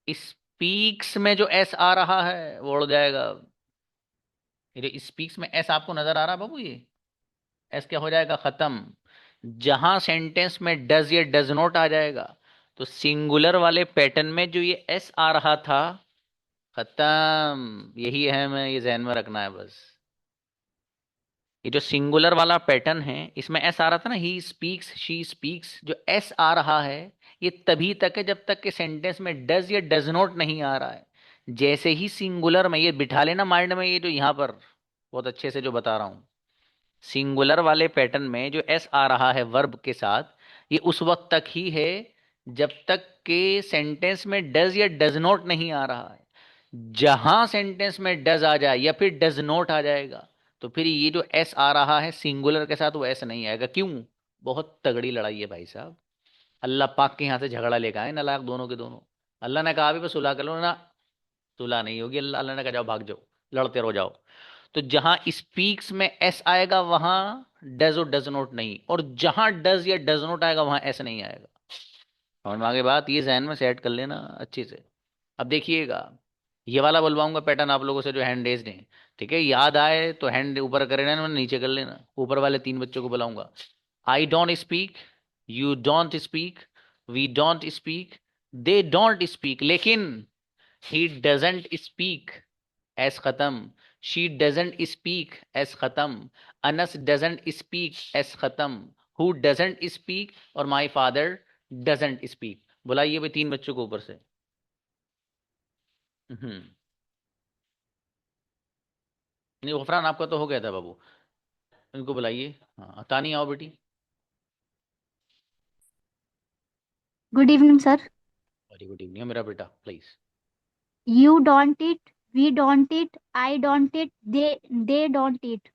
Speaker 1: स्पीक्स में जो एस आ रहा है वो उड़ जाएगा। ये स्पीक्स में एस आपको नजर आ रहा है बाबू? ये एस क्या हो जाएगा? खत्म। जहां सेंटेंस में डज या डज नॉट आ जाएगा, तो सिंगुलर वाले पैटर्न में जो ये एस आ रहा था, खत्म। यही है, हमें ये जहन में रखना है बस। ये जो सिंगुलर वाला पैटर्न है, इसमें एस आ रहा था ना, ही स्पीक्स, शी स्पीक्स, जो एस आ रहा है ये तभी तक है जब तक कि सेंटेंस में डज या डज नॉट नहीं आ रहा है। जैसे ही सिंगुलर में, ये बिठा लेना माइंड में, ये जो यहाँ पर बहुत अच्छे से जो बता रहा हूं, सिंगुलर वाले पैटर्न में जो एस आ रहा है वर्ब के साथ, ये उस वक्त तक ही है जब तक के सेंटेंस में डज या डज नॉट नहीं आ रहा है। जहां सेंटेंस में डज आ जाए या फिर डज नॉट आ जाएगा, तो फिर ये जो एस आ रहा है सिंगुलर के साथ, वो एस नहीं आएगा। क्यों? बहुत तगड़ी लड़ाई है भाई साहब। अल्लाह पाक के यहाँ से झगड़ा लेकर आए नालायक दोनों के दोनों। अल्लाह ने कहा भी बस सुलह कर लो ना, सुलह नहीं होगी। अल्लाह अल्लाह ने कहा जाओ भाग जाओ, लड़ते रहो जाओ। तो जहां स्पीक्स में एस आएगा वहां डज और डज नॉट नहीं, और जहां डज या डज नॉट आएगा वहां एस नहीं आएगा। समझ में आ गई बात? ये जहन में सेट कर लेना अच्छे से। अब देखिएगा, ये वाला बुलवाऊंगा पैटर्न आप लोगों से जो हैंड रेज्ड है। ठीक है, याद आए तो हैंड ऊपर कर लेना, नीचे कर लेना। ऊपर वाले 3 बच्चों को बुलाऊंगा। I don't speak, you don't speak, we don't speak, they don't speak, लेकिन ही डजंट स्पीक, एस खत्म। शी डजंट स्पीक, एस खत्म। अनस डजंट स्पीक, एस खत्म। हु डजंट स्पीक, और माई फादर डजंट स्पीक। बुलाइए भाई 3 बच्चों को ऊपर से। हम्म। नहीं, गफरान आपका तो हो गया था बाबू, इनको बुलाइए। हाँ, तानी आओ बेटी।
Speaker 5: Good evening sir.
Speaker 1: Very good evening मेरा बेटा, please.
Speaker 5: You don't eat, we don't eat, I don't eat, they don't eat.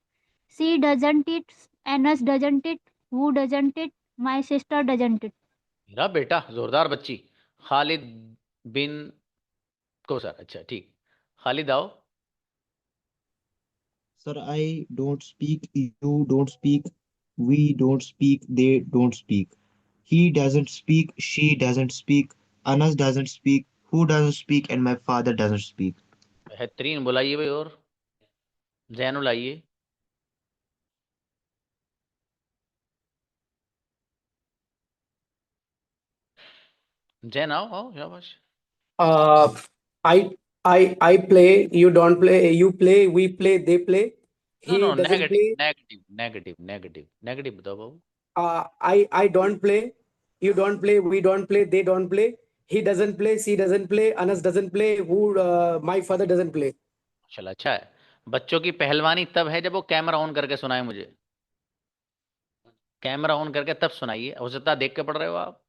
Speaker 5: She doesn't eat, Anas doesn't eat, who doesn't eat, my sister doesn't eat.
Speaker 1: मेरा बेटा, जोरदार बच्ची। खालिद बिन को sir, अच्छा ठीक। खालिद आओ।
Speaker 6: Sir, I don't speak, you don't speak, we don't speak, they don't speak. He doesn't speak, she doesn't speak, Anas doesn't speak, who doesn't speak, and my father doesn't speak.
Speaker 1: बेहतरीन, बुलाइए भाई। और जैनुल आइए। जैन आओ, आओ शाबाश।
Speaker 7: Uh, I I play. You don't play. You play. We play. They play.
Speaker 1: No no,
Speaker 7: He doesn't
Speaker 1: negative
Speaker 7: play.
Speaker 1: Negative negative negative negative बताओ बाबू।
Speaker 7: I don't play. You don't play. We don't play. They don't play. He doesn't play. She doesn't play. Anas doesn't play. Who? My father doesn't play.
Speaker 1: चलो अच्छा है। बच्चों की पहलवानी तब है जब वो कैमरा ऑन करके सुनाए मुझे। कैमरा ऑन करके तब सुनाइए। हो सकता है देख के पढ़ रहे हो आप,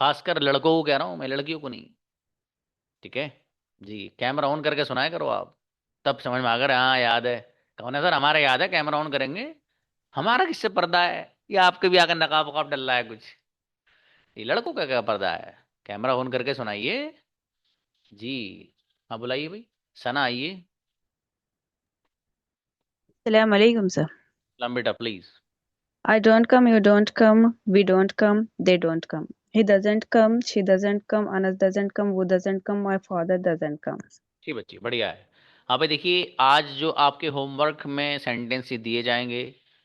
Speaker 1: खासकर लड़कों को कह रहा हूं मैं, लड़कियों को नहीं। ठीक है जी, कैमरा ऑन करके सुनाया करो आप, तब समझ में आकर हाँ याद है। कौन है सर? हमारा याद है, कैमरा ऑन करेंगे। हमारा किससे पर्दा है? या आपके भी आकर नकाब वकाब डल रहा है कुछ? ये लड़कों का क्या पर्दा है? कैमरा ऑन करके सुनाइए जी। हाँ बुलाइए भाई। सना आइए।
Speaker 8: Assalamu alaikum, sir.
Speaker 1: सलाम बेटा, please.
Speaker 8: I don't come, you don't come, we don't come, they don't come. He doesn't come, she doesn't come, Anas doesn't come, who doesn't come, my father doesn't come.
Speaker 1: जी बच्ची, बढ़िया है। हाँ भाई देखिए, आज जो आपके होमवर्क में सेंटेंस दिए जाएंगे,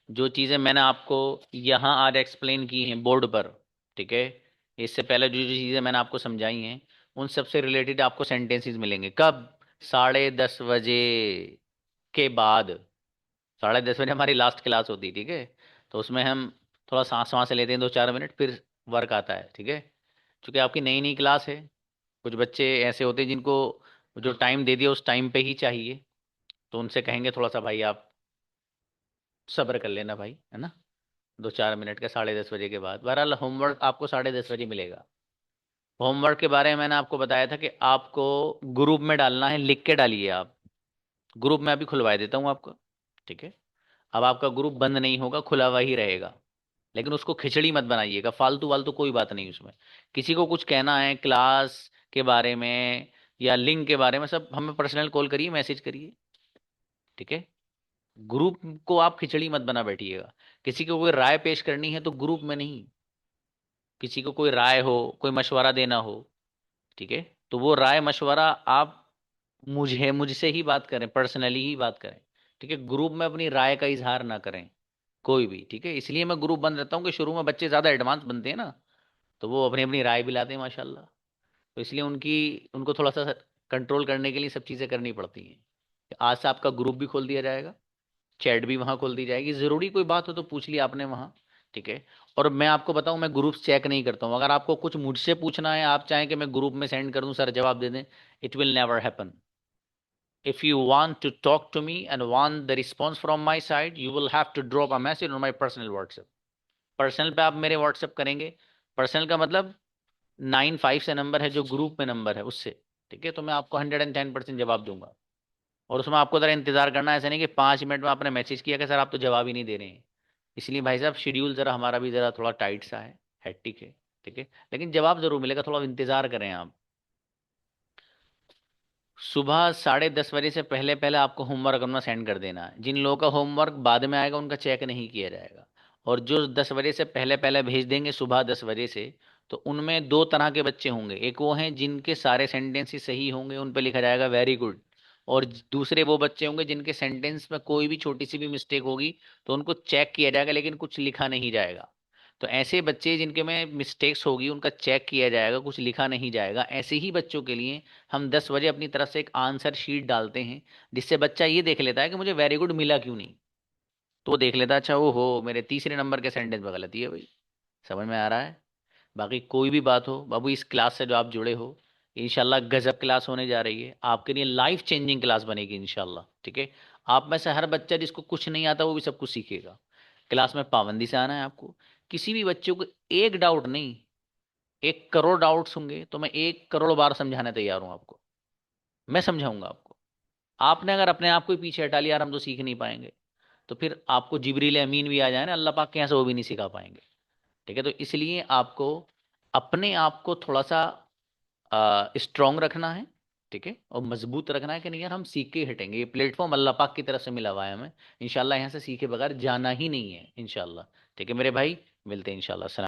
Speaker 1: जो चीज़ें मैंने आपको यहाँ आज एक्सप्लेन की हैं बोर्ड पर, ठीक है, इससे पहले जो जो चीज़ें मैंने आपको समझाई हैं, उन सब से रिलेटेड आपको सेंटेंसेस मिलेंगे। कब? 10:30 बजे के बाद। 10:30 बजे हमारी लास्ट क्लास होती है, ठीक है। तो उसमें हम थोड़ा सांस वाँस लेते हैं 2-4 मिनट, फिर वर्क आता है, ठीक है। क्योंकि आपकी नई नई क्लास है, कुछ बच्चे ऐसे होते हैं जिनको जो टाइम दे दिया उस टाइम पे ही चाहिए, तो उनसे कहेंगे थोड़ा सा भाई आप सब्र कर लेना भाई, है ना। 2-4 मिनट के 10:30 बजे के बाद। बहरहाल होमवर्क आपको 10:30 बजे मिलेगा, होमवर्क के बारे में मैंने आपको बताया था कि आपको ग्रुप में डालना है, लिख के डालिए आप। ग्रुप में अभी खुलवा देता हूँ आपका, ठीक है। अब आपका ग्रुप बंद नहीं होगा, खुला हुआ ही रहेगा, लेकिन उसको खिचड़ी मत बनाइएगा, फालतू वालतू कोई बात नहीं उसमें। किसी को कुछ कहना है क्लास के बारे में या लिंक के बारे में, सब हमें पर्सनल कॉल करिए, मैसेज करिए, ठीक है। ग्रुप को आप खिचड़ी मत बना बैठिएगा। किसी को कोई राय पेश करनी है तो ग्रुप में नहीं, किसी को कोई राय हो, कोई मशवरा देना हो, ठीक है, तो वो राय मशवरा आप मुझसे ही बात करें, पर्सनली ही बात करें, ठीक है। ग्रुप में अपनी राय का इजहार ना करें कोई भी, ठीक है। इसलिए मैं ग्रुप बंद रहता हूँ कि शुरू में बच्चे ज़्यादा एडवांस बनते हैं ना, तो वो अपनी अपनी राय भी लाते हैं माशाल्लाह, तो इसलिए उनको थोड़ा सा कंट्रोल करने के लिए सब चीज़ें करनी पड़ती हैं। आज से आपका ग्रुप भी खोल दिया जाएगा, चैट भी वहाँ खोल दी जाएगी, ज़रूरी कोई बात हो तो पूछ लिया आपने वहाँ, ठीक है। और मैं आपको बताऊँ, मैं ग्रुप चेक नहीं करता हूँ। अगर आपको कुछ मुझसे पूछना है, आप चाहें कि मैं ग्रुप में सेंड कर दूँ, सर जवाब दे दें, it will never happen. If you want to talk to me and want the response from my side, you will have to drop a message on my personal WhatsApp. Personal पे आप मेरे WhatsApp करेंगे, personal का मतलब 95 से number है जो group में नंबर है उससे, ठीक है। तो मैं आपको 110% जवाब दूंगा, और उसमें आपको ज़रा इंतजार करना है, ऐसा नहीं कि 5 मिनट में आपने मैसेज किया कि सर आप तो जवाब ही नहीं दे रहे हैं। इसलिए भाई साहब शेड्यूल ज़रा हमारा भी ज़रा थोड़ा टाइट सा है, हैट्रिक है, ठीक है, लेकिन जवाब ज़रूर मिलेगा, थोड़ा इंतज़ार करें आप। सुबह 10:30 बजे से पहले पहले आपको होमवर्क अपना सेंड कर देना है। जिन लोगों का होमवर्क बाद में आएगा उनका चेक नहीं किया जाएगा, और जो 10 बजे से पहले पहले भेज देंगे सुबह 10 बजे से, तो उनमें दो तरह के बच्चे होंगे। एक वो हैं जिनके सारे सेंटेंस ही सही होंगे, उन पे लिखा जाएगा वेरी गुड, और दूसरे वो बच्चे होंगे जिनके सेंटेंस में कोई भी छोटी सी भी मिस्टेक होगी तो उनको चेक किया जाएगा लेकिन कुछ लिखा नहीं जाएगा। तो ऐसे बच्चे जिनके में मिस्टेक्स होगी उनका चेक किया जाएगा, कुछ लिखा नहीं जाएगा। ऐसे ही बच्चों के लिए हम 10 बजे अपनी तरफ से एक आंसर शीट डालते हैं, जिससे बच्चा ये देख लेता है कि मुझे वेरी गुड मिला क्यों नहीं, तो वो देख लेता है अच्छा ओहो मेरे तीसरे नंबर के सेंटेंस में गलती है भाई। समझ में आ रहा है? बाकी कोई भी बात हो बाबू, इस क्लास से जो आप जुड़े हो, इंशाल्लाह गजब क्लास होने जा रही है, आपके लिए लाइफ चेंजिंग क्लास बनेगी इंशाल्लाह, ठीक है। आप में से हर बच्चा जिसको कुछ नहीं आता वो भी सब कुछ सीखेगा। क्लास में पाबंदी से आना है आपको। किसी भी बच्चे को एक डाउट नहीं, 1 करोड़ डाउट्स होंगे तो मैं 1 करोड़ बार समझाने तैयार हूँ आपको, मैं समझाऊंगा आपको। आपने अगर अपने आप को ही पीछे हटा लिया, यार हम तो सीख नहीं पाएंगे, तो फिर आपको जिब्रील अमीन भी आ जाए ना अल्लाह पाक के यहाँ से, वो भी नहीं सिखा पाएंगे, ठीक है। तो इसलिए आपको अपने आप को थोड़ा सा स्ट्रांग रखना है, ठीक है, और मजबूत रखना है कि नहीं यार हम सीख के ही हटेंगे। ये प्लेटफॉर्म अल्लाह पाक की तरफ से मिला हुआ है हमें, इंशाल्लाह यहाँ से सीखे बगैर जाना ही नहीं है इंशाल्लाह, ठीक है मेरे भाई। मिलते हैं इंशाल्लाह।